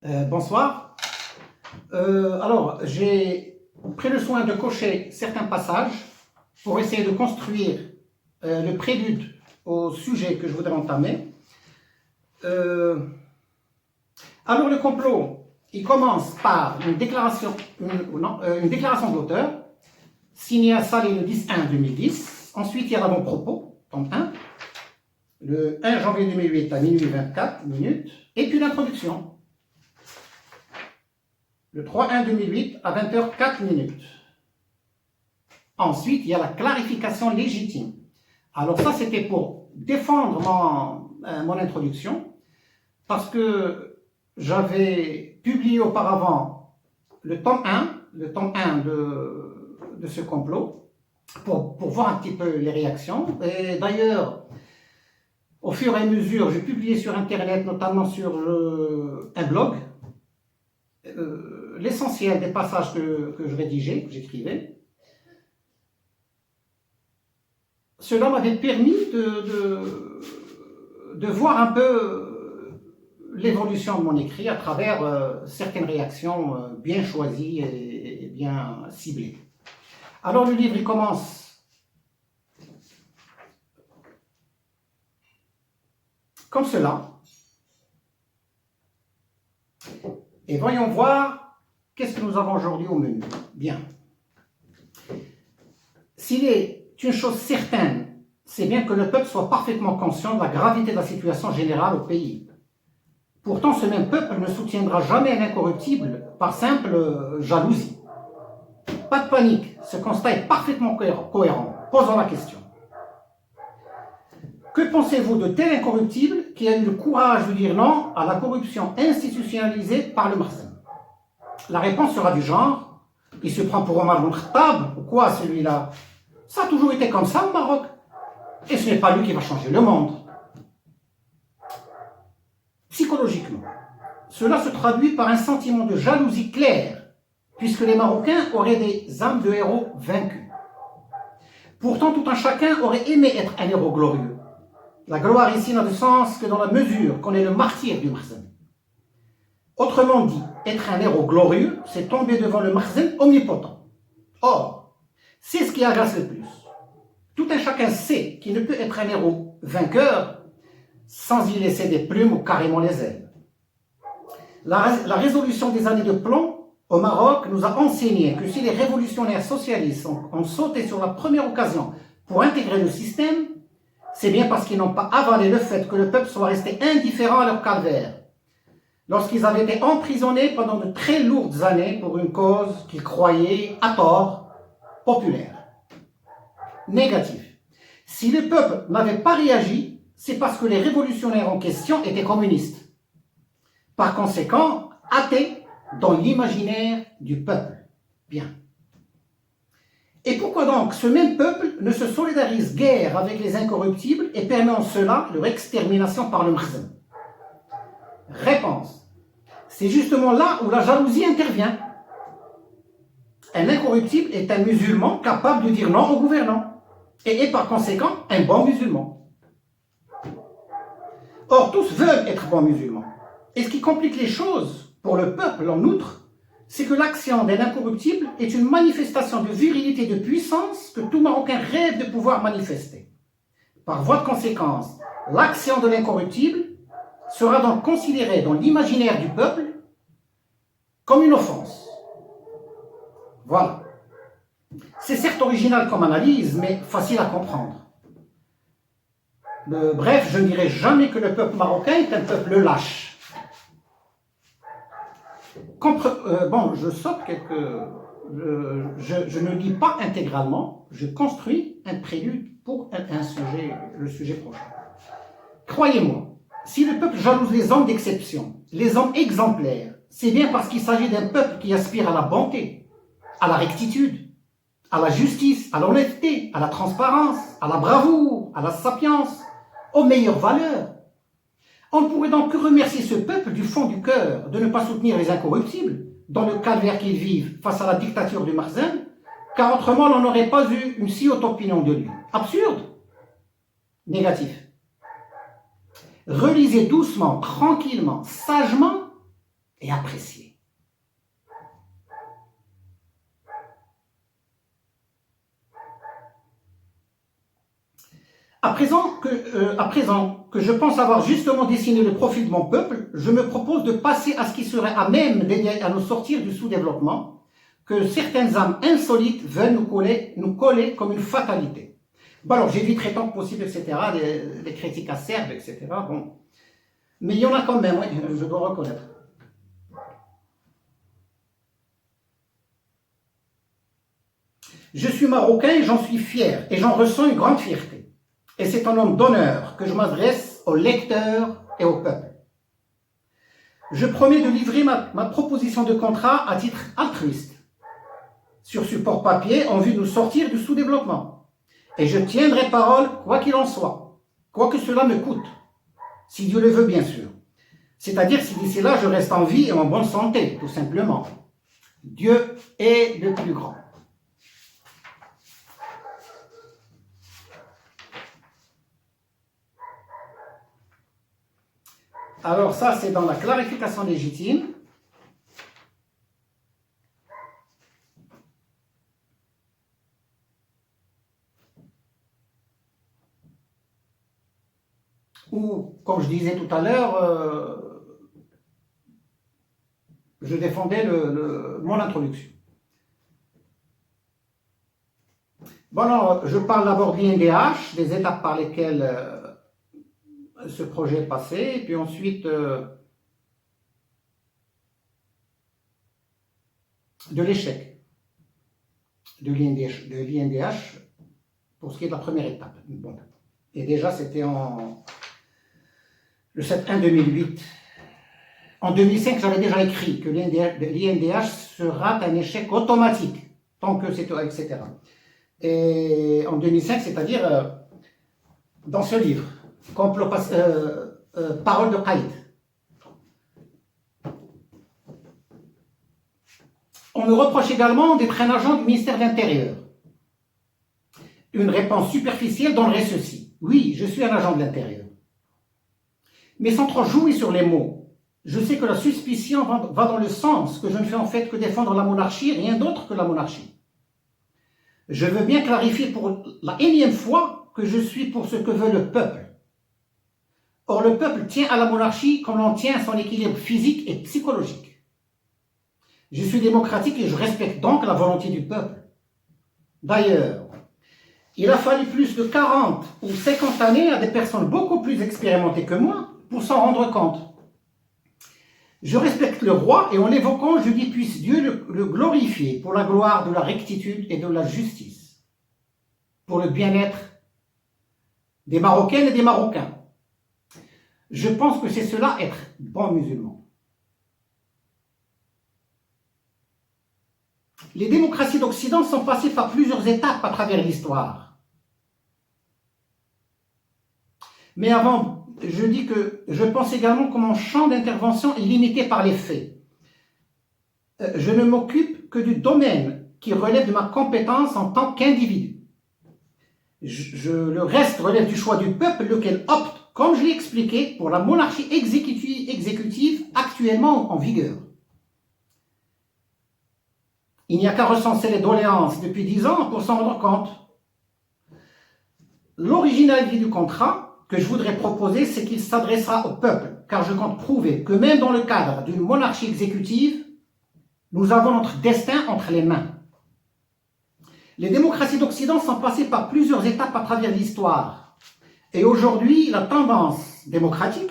Bonsoir. Alors, j'ai pris le soin de cocher certains passages pour essayer de construire le prélude au sujet que je voudrais entamer. Alors, le complot, il commence par une déclaration de l'auteur, signée à Salé le 10/1/2010. Ensuite, il y a l'avant-propos, tome 1, le 1 janvier 2008 à minuit 24 minutes, et puis l'introduction, le 3/1/2008 à 20h04 minutes. Ensuite, il y a la clarification légitime. Alors ça, c'était pour défendre mon introduction, parce que j'avais publié auparavant le tome 1 de ce complot, pour voir un petit peu les réactions. Et d'ailleurs, au fur et à mesure, j'ai publié sur Internet, notamment sur un blog, l'essentiel des passages que je rédigeais, que j'écrivais. Cela m'avait permis de voir un peu l'évolution de mon écrit à travers certaines réactions bien choisies et bien ciblées. Alors le livre, il commence comme cela. Et voyons voir qu'est-ce que nous avons aujourd'hui au menu. Bien. S'il est une chose certaine, c'est bien que le peuple soit parfaitement conscient de la gravité de la situation générale au pays. Pourtant, ce même peuple ne soutiendra jamais un incorruptible par simple jalousie. Pas de panique, ce constat est parfaitement cohérent. Posons la question. Que pensez-vous de tel incorruptible qui a eu le courage de dire non à la corruption institutionnalisée par le Marzem? La réponse sera du genre: il se prend pour Omar ibn Khattab ou quoi celui-là? Ça a toujours été comme ça au Maroc. Et ce n'est pas lui qui va changer le monde. Psychologiquement, cela se traduit par un sentiment de jalousie claire, puisque les Marocains auraient des âmes de héros vaincus. Pourtant, tout un chacun aurait aimé être un héros glorieux. La gloire ici n'a de sens que dans la mesure qu'on est le martyr du Marzem. Autrement dit, être un héros glorieux, c'est tomber devant le Marzem omnipotent. Or, c'est ce qui agace le plus. Tout un chacun sait qu'il ne peut être un héros vainqueur sans y laisser des plumes ou carrément les ailes. La résolution des années de plomb au Maroc nous a enseigné que si les révolutionnaires socialistes ont sauté sur la première occasion pour intégrer le système, c'est bien parce qu'ils n'ont pas avalé le fait que le peuple soit resté indifférent à leur calvaire, lorsqu'ils avaient été emprisonnés pendant de très lourdes années pour une cause qu'ils croyaient, à tort, populaire. Négatif. Si le peuple n'avait pas réagi, c'est parce que les révolutionnaires en question étaient communistes. Par conséquent, athées dans l'imaginaire du peuple. Bien. Et pourquoi donc ce même peuple ne se solidarise guère avec les incorruptibles et permet en cela leur extermination par le Marzem? Réponse. C'est justement là où la jalousie intervient. Un incorruptible est un musulman capable de dire non au gouvernant et est par conséquent un bon musulman. Or, tous veulent être bons musulmans. Et ce qui complique les choses pour le peuple en outre, c'est que l'action d'un incorruptible est une manifestation de virilité et de puissance que tout Marocain rêve de pouvoir manifester. Par voie de conséquence, l'action de l'incorruptible sera donc considérée dans l'imaginaire du peuple comme une offense. Voilà. C'est certes original comme analyse, mais facile à comprendre. Bref, je ne dirai jamais que le peuple marocain est un peuple lâche. Je saute je ne lis pas intégralement, je construis un prélude pour le sujet prochain. Croyez-moi, si le peuple jalouse les hommes d'exception, les hommes exemplaires, c'est bien parce qu'il s'agit d'un peuple qui aspire à la bonté, à la rectitude, à la justice, à l'honnêteté, à la transparence, à la bravoure, à la sapience, aux meilleures valeurs. On ne pourrait donc que remercier ce peuple du fond du cœur de ne pas soutenir les incorruptibles dans le calvaire qu'ils vivent face à la dictature du Marzem, car autrement on n'aurait pas eu une si haute opinion de lui. Absurde. Négatif. Relisez doucement, tranquillement, sagement et apprécié. À présent que je pense avoir justement dessiné le profil de mon peuple, je me propose de passer à ce qui serait à même d'aider à nous sortir du sous-développement que certaines âmes insolites veulent nous coller comme une fatalité. Bon alors j'éviterai tant que possible, etc., les critiques acerbes, etc. Bon. Mais il y en a quand même, oui, je dois reconnaître. Je suis marocain et j'en suis fier, et j'en ressens une grande fierté. Et c'est en homme d'honneur que je m'adresse aux lecteurs et au peuple. Je promets de livrer ma proposition de contrat à titre altruiste, sur support papier, en vue de nous sortir du sous-développement. Et je tiendrai parole, quoi qu'il en soit, quoi que cela me coûte, si Dieu le veut bien sûr. C'est-à-dire si d'ici là je reste en vie et en bonne santé, tout simplement. Dieu est le plus grand. Alors ça, c'est dans la clarification légitime. Ou, comme je disais tout à l'heure, je défendais mon introduction. Bon, alors, je parle d'abord de l'INDH, des étapes par lesquelles ce projet est passé, et puis ensuite de l'échec de l'INDH pour ce qui est de la première étape. Bon. Et déjà, c'était le 7/1/2008. En 2005, j'avais déjà écrit que l'INDH sera un échec automatique, tant que c'est, etc. Et en 2005, c'est-à-dire dans ce livre, Parole de Qaïd. On me reproche également d'être un agent du ministère de l'Intérieur. Une réponse superficielle donnerait ceci. Oui, je suis un agent de l'Intérieur. Mais sans trop jouer sur les mots, je sais que la suspicion va dans le sens que je ne fais en fait que défendre la monarchie, rien d'autre que la monarchie. Je veux bien clarifier pour la énième fois que je suis pour ce que veut le peuple. Or, le peuple tient à la monarchie comme l'on tient à son équilibre physique et psychologique. Je suis démocratique et je respecte donc la volonté du peuple. D'ailleurs, il a fallu plus de 40 ou 50 années à des personnes beaucoup plus expérimentées que moi pour s'en rendre compte. Je respecte le roi et en l'évoquant, je dis puisse Dieu le glorifier pour la gloire de la rectitude et de la justice, pour le bien-être des Marocaines et des Marocains. Je pense que c'est cela être bon musulman. Les démocraties d'Occident sont passées par plusieurs étapes à travers l'histoire. Mais avant, je dis que je pense également que mon champ d'intervention est limité par les faits. Je ne m'occupe que du domaine qui relève de ma compétence en tant qu'individu. Le reste relève du choix du peuple, lequel opte, comme je l'ai expliqué, pour la monarchie exécutive actuellement en vigueur. Il n'y a qu'à recenser les doléances depuis 10 ans pour s'en rendre compte. L'originalité du contrat que je voudrais proposer, c'est qu'il s'adressera au peuple, car je compte prouver que même dans le cadre d'une monarchie exécutive, nous avons notre destin entre les mains. Les démocraties d'Occident sont passées par plusieurs étapes à travers l'histoire. Et aujourd'hui, la tendance démocratique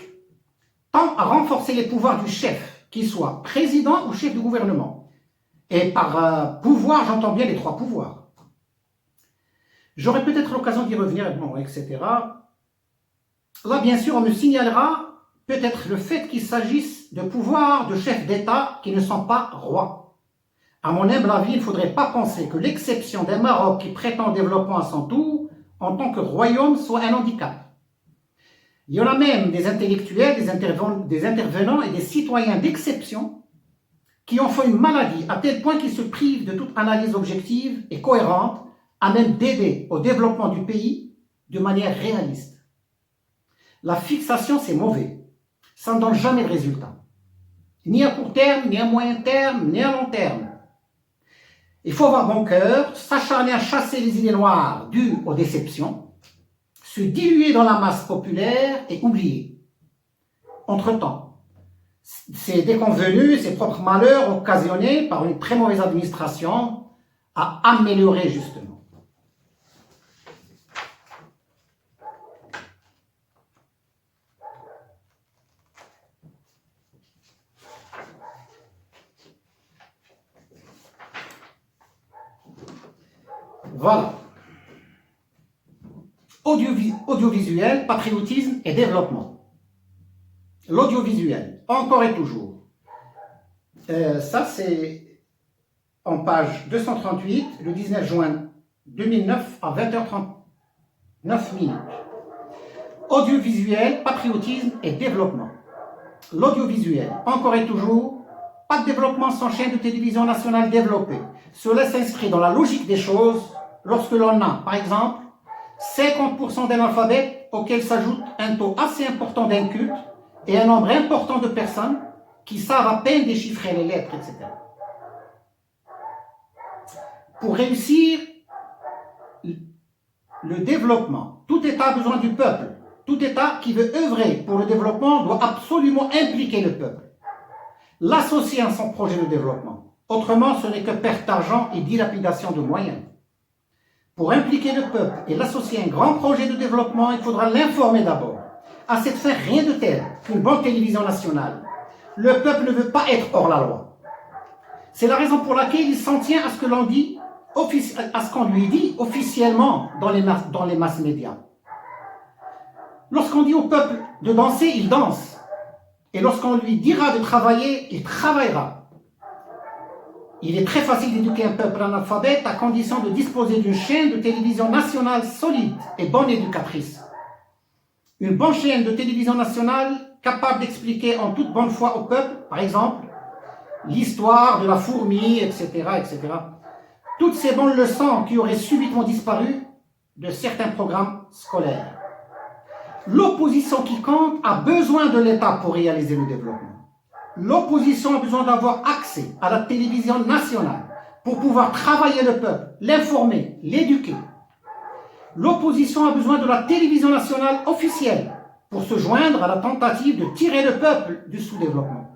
tend à renforcer les pouvoirs du chef, qu'il soit président ou chef de gouvernement. Et par pouvoir, j'entends bien les 3 pouvoirs. J'aurai peut-être l'occasion d'y revenir, bon, etc. Là, bien sûr, on me signalera peut-être le fait qu'il s'agisse de pouvoirs de chefs d'État qui ne sont pas rois. À mon humble avis, il ne faudrait pas penser que l'exception d'un Maroc qui prétend au développement à son tour, en tant que royaume, soit un handicap. Il y en a même des intellectuels, des intervenants et des citoyens d'exception qui en font une maladie à tel point qu'ils se privent de toute analyse objective et cohérente à même d'aider au développement du pays de manière réaliste. La fixation, c'est mauvais. Ça ne donne jamais de résultat. ni à court terme, ni à moyen terme, ni à long terme. Il faut avoir bon cœur, s'acharner à chasser les idées noires dues aux déceptions, se diluer dans la masse populaire et oublier. Entre-temps, ces déconvenus, ces propres malheurs occasionnés par une très mauvaise administration à améliorer justement. Voilà. Audiovisuel, patriotisme et développement. L'audiovisuel, encore et toujours. Ça, c'est en page 238, le 19 juin 2009 à 20h39. Audiovisuel, patriotisme et développement. L'audiovisuel, encore et toujours, pas de développement sans chaîne de télévision nationale développée. Cela s'inscrit dans la logique des choses lorsque l'on a, par exemple, 50% d'analphabètes auxquels s'ajoute un taux assez important d'incultes et un nombre important de personnes qui savent à peine déchiffrer les lettres, etc. Pour réussir le développement, tout État a besoin du peuple. Tout État qui veut œuvrer pour le développement doit absolument impliquer le peuple, l'associer à son projet de développement. Autrement, ce n'est que perte d'argent et dilapidation de moyens. Pour impliquer le peuple et l'associer à un grand projet de développement, il faudra l'informer d'abord. À cette fin, rien de tel qu'une bonne télévision nationale. Le peuple ne veut pas être hors la loi. C'est la raison pour laquelle il s'en tient à ce que l'on dit, à ce qu'on lui dit officiellement dans les masses médias. Lorsqu'on dit au peuple de danser, il danse. Et lorsqu'on lui dira de travailler, il travaillera. Il est très facile d'éduquer un peuple analphabète à condition de disposer d'une chaîne de télévision nationale solide et bonne éducatrice. Une bonne chaîne de télévision nationale capable d'expliquer en toute bonne foi au peuple, par exemple, l'histoire de la fourmi, etc., etc. Toutes ces bonnes leçons qui auraient subitement disparu de certains programmes scolaires. L'opposition qui compte a besoin de l'État pour réaliser le développement. L'opposition a besoin d'avoir accès à la télévision nationale pour pouvoir travailler le peuple, l'informer, l'éduquer. L'opposition a besoin de la télévision nationale officielle pour se joindre à la tentative de tirer le peuple du sous-développement.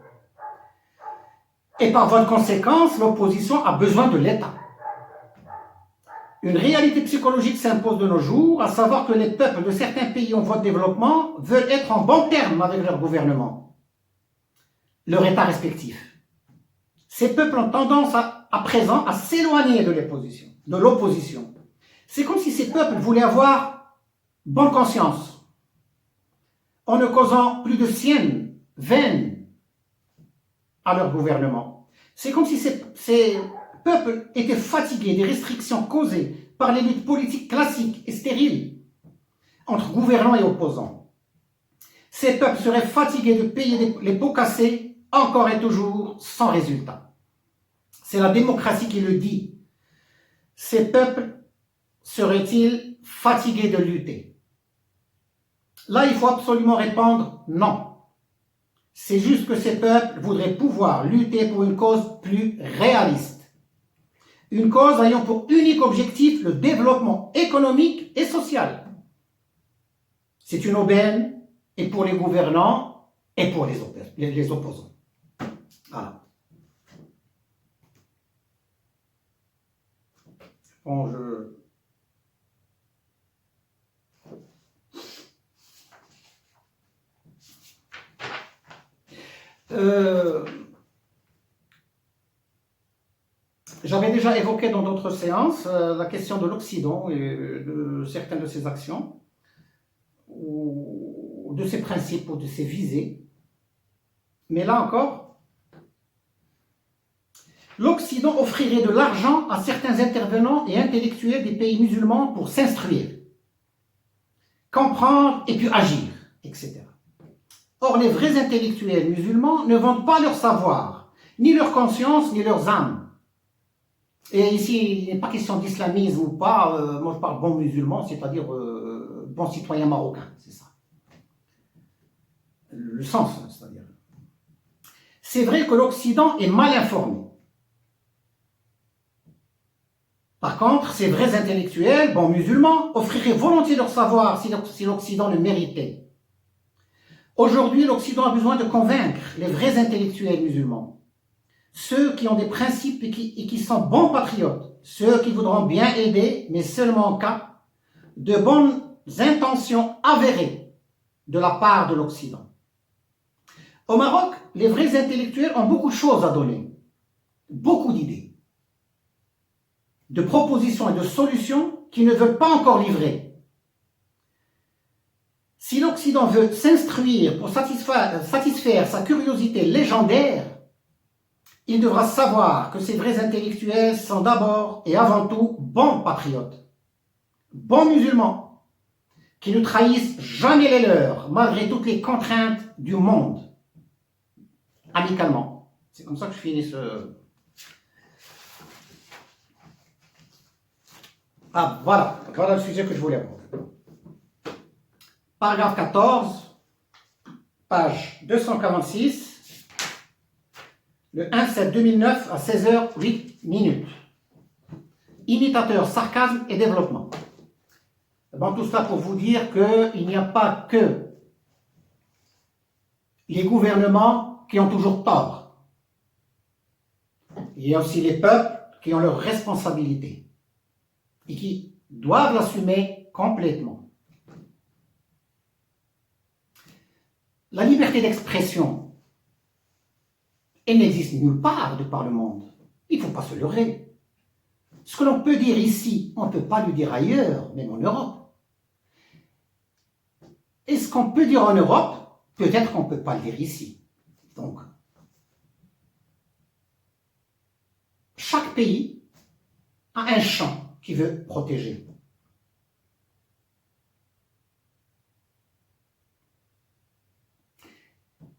Et par voie de conséquence, l'opposition a besoin de l'État. Une réalité psychologique s'impose de nos jours, à savoir que les peuples de certains pays en voie de développement veulent être en bon terme avec leur gouvernement, leur État respectif. Ces peuples ont tendance à présent à s'éloigner de l'opposition. C'est comme si ces peuples voulaient avoir bonne conscience, en ne causant plus de sienne, vaine à leur gouvernement. C'est comme si ces peuples étaient fatigués des restrictions causées par les luttes politiques classiques et stériles entre gouvernants et opposants. Ces peuples seraient fatigués de payer les pots cassés encore et toujours sans résultat. C'est la démocratie qui le dit. Ces peuples seraient-ils fatigués de lutter? Là, il faut absolument répondre non. C'est juste que ces peuples voudraient pouvoir lutter pour une cause plus réaliste. Une cause ayant pour unique objectif le développement économique et social. C'est une aubaine et pour les gouvernants et pour les opposants. Voilà. Bon, J'avais déjà évoqué dans d'autres séances la question de l'Occident et de certaines de ses actions, ou de ses principes, ou de ses visées. Mais là encore, l'Occident offrirait de l'argent à certains intervenants et intellectuels des pays musulmans pour s'instruire, comprendre et puis agir, etc. Or, les vrais intellectuels musulmans ne vendent pas leur savoir, ni leur conscience, ni leurs âmes. Et ici, il n'est pas question d'islamisme ou pas, moi je parle bon musulman, c'est-à-dire bon citoyen marocain, c'est ça. Le sens, c'est-à-dire. c'est vrai que l'Occident est mal informé. Par contre, ces vrais intellectuels, bons musulmans, offriraient volontiers leur savoir si l'Occident le méritait. Aujourd'hui, l'Occident a besoin de convaincre les vrais intellectuels musulmans, ceux qui ont des principes et qui sont bons patriotes, ceux qui voudront bien aider, mais seulement en cas de bonnes intentions avérées de la part de l'Occident. Au Maroc, les vrais intellectuels ont beaucoup de choses à donner, beaucoup d'idées, de propositions et de solutions qu'ils ne veulent pas encore livrer. Si l'Occident veut s'instruire pour satisfaire sa curiosité légendaire, il devra savoir que ces vrais intellectuels sont d'abord et avant tout bons patriotes, bons musulmans, qui ne trahissent jamais les leurs, malgré toutes les contraintes du monde, amicalement. C'est comme ça que je finis ce... Ah, voilà le sujet que je voulais avoir. Paragraphe 14, page 246, le 1/7/2009 à 16h08. Imitateur, sarcasme et développement. Bon, tout cela pour vous dire qu'il n'y a pas que les gouvernements qui ont toujours tort. Il y a aussi les peuples qui ont leurs responsabilités et qui doivent l'assumer complètement. La liberté d'expression, elle n'existe nulle part de par le monde. Il ne faut pas se leurrer. Ce que l'on peut dire ici, on ne peut pas le dire ailleurs, même en Europe. Et ce qu'on peut dire en Europe, peut-être qu'on ne peut pas le dire ici. Donc, chaque pays a un champ qu'il veut protéger.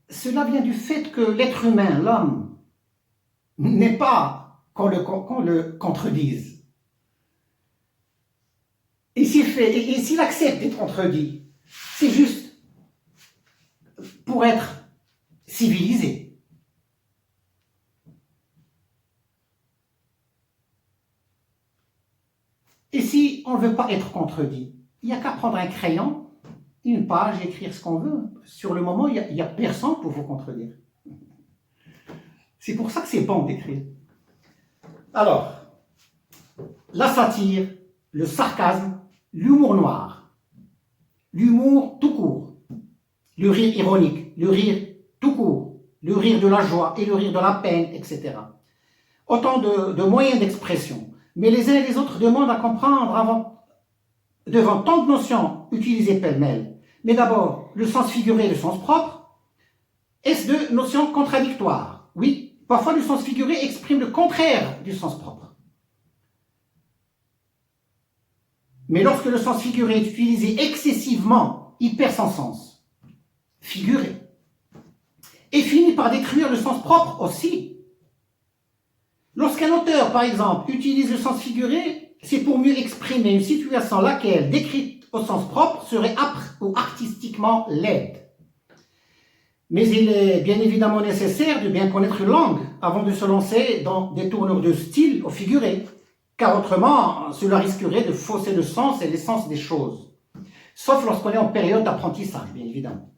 Cela vient du fait que l'être humain, l'homme, n'est pas qu'on le contredise. Et s'il accepte d'être contredit, c'est juste pour être civilisé. Et si on ne veut pas être contredit, il n'y a qu'à prendre un crayon, une page, et écrire ce qu'on veut. Sur le moment, il n'y a personne pour vous contredire. C'est pour ça que c'est bon d'écrire. Alors, la satire, le sarcasme, l'humour noir, l'humour tout court, le rire ironique, le rire tout court, le rire de la joie et le rire de la peine, etc. Autant de moyens d'expression. Mais les uns et les autres demandent à comprendre devant tant de notions utilisées pêle-mêle. Mais d'abord, le sens figuré et le sens propre, est-ce deux notions contradictoires? Oui, parfois le sens figuré exprime le contraire du sens propre. Mais lorsque le sens figuré est utilisé excessivement, il perd son sens figuré et finit par détruire le sens propre aussi. Lorsqu'un auteur, par exemple, utilise le sens figuré, c'est pour mieux exprimer une situation laquelle, décrite au sens propre, serait âpre ou artistiquement laide. Mais il est bien évidemment nécessaire de bien connaître une langue avant de se lancer dans des tournures de style au figuré, car autrement, cela risquerait de fausser le sens et l'essence des choses. Sauf lorsqu'on est en période d'apprentissage, bien évidemment.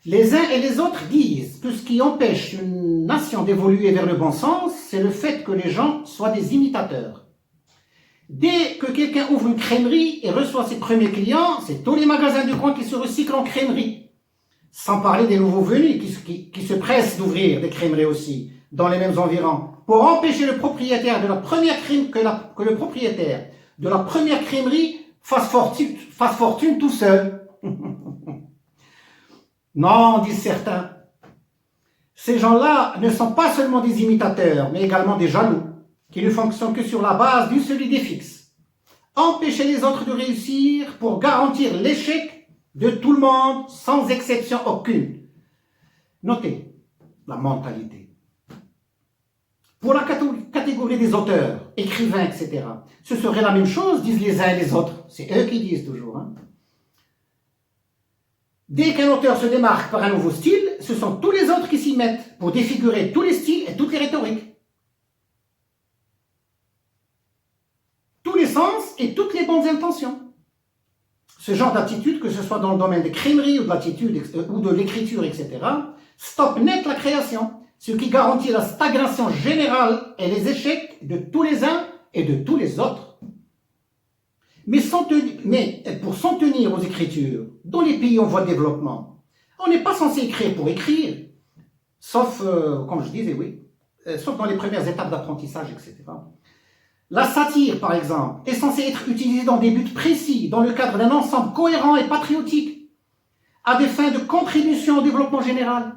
Les uns et les autres disent que ce qui empêche une nation d'évoluer vers le bon sens, c'est le fait que les gens soient des imitateurs. Dès que quelqu'un ouvre une crèmerie et reçoit ses premiers clients, c'est tous les magasins du coin qui se recyclent en crèmerie. Sans parler des nouveaux venus qui se pressent d'ouvrir des crèmeries aussi, dans les mêmes environs, pour empêcher le propriétaire de la première que le propriétaire de la première crèmerie fasse fortune tout seul. Non, disent certains. Ces gens-là ne sont pas seulement des imitateurs, mais également des jaloux, qui ne fonctionnent que sur la base d'une seule idée fixe. Empêcher les autres de réussir pour garantir l'échec de tout le monde, sans exception aucune. Notez la mentalité. Pour la catégorie des auteurs, écrivains, etc., ce serait la même chose, disent les uns et les autres. C'est eux qui disent toujours. Dès qu'un auteur se démarque par un nouveau style, ce sont tous les autres qui s'y mettent pour défigurer tous les styles et toutes les rhétoriques. Tous les sens et toutes les bonnes intentions. Ce genre d'attitude, que ce soit dans le domaine des crèmeries ou de l'attitude ou de l'écriture, etc., stoppe net la création, ce qui garantit la stagnation générale et les échecs de tous les uns et de tous les autres. Mais pour s'en tenir aux écritures, dans les pays en voie de développement, on n'est pas censé écrire pour écrire, sauf, comme je disais, oui, sauf dans les premières étapes d'apprentissage, etc. La satire, par exemple, est censée être utilisée dans des buts précis, dans le cadre d'un ensemble cohérent et patriotique, à des fins de contribution au développement général.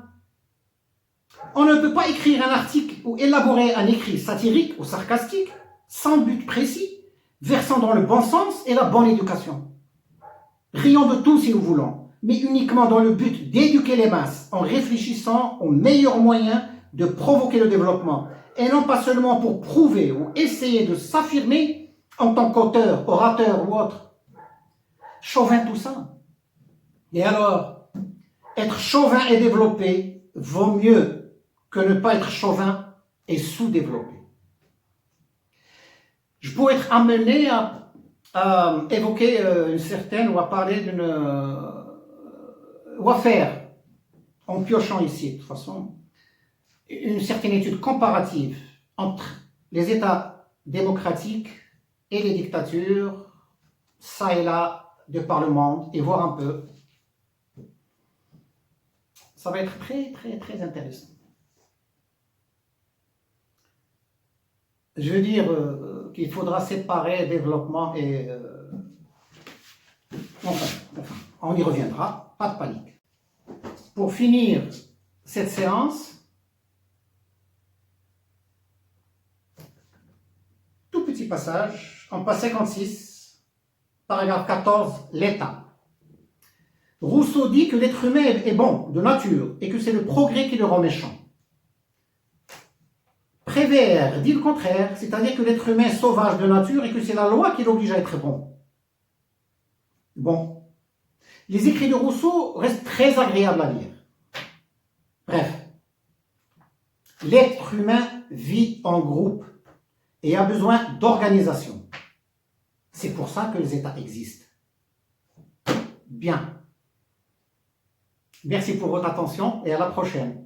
On ne peut pas écrire un article ou élaborer un écrit satirique ou sarcastique sans but précis, versant dans le bon sens et la bonne éducation. Rions de tout si nous voulons, mais uniquement dans le but d'éduquer les masses, en réfléchissant aux meilleurs moyens de provoquer le développement, et non pas seulement pour prouver ou essayer de s'affirmer en tant qu'auteur, orateur ou autre. Chauvin tout ça. Et alors, être chauvin et développé vaut mieux que ne pas être chauvin et sous-développé. Je pourrais être amené à évoquer une certaine, ou à parler d'une... ou à faire, en piochant ici, de toute façon, une certaine étude comparative entre les États démocratiques et les dictatures, ça et là, de par le monde, et voir un peu. Ça va être très, très, très intéressant. Je veux dire qu'il faudra séparer développement et... Enfin, on y reviendra, pas de panique. Pour finir cette séance, tout petit passage, en page 56, paragraphe 14, l'État. Rousseau dit que l'être humain est bon, de nature, et que c'est le progrès qui le rend méchant. Prévert dit le contraire, c'est-à-dire que l'être humain est sauvage de nature et que c'est la loi qui l'oblige à être bon. Bon. Les écrits de Rousseau restent très agréables à lire. Bref. L'être humain vit en groupe et a besoin d'organisation. C'est pour ça que les États existent. Bien. Merci pour votre attention et à la prochaine.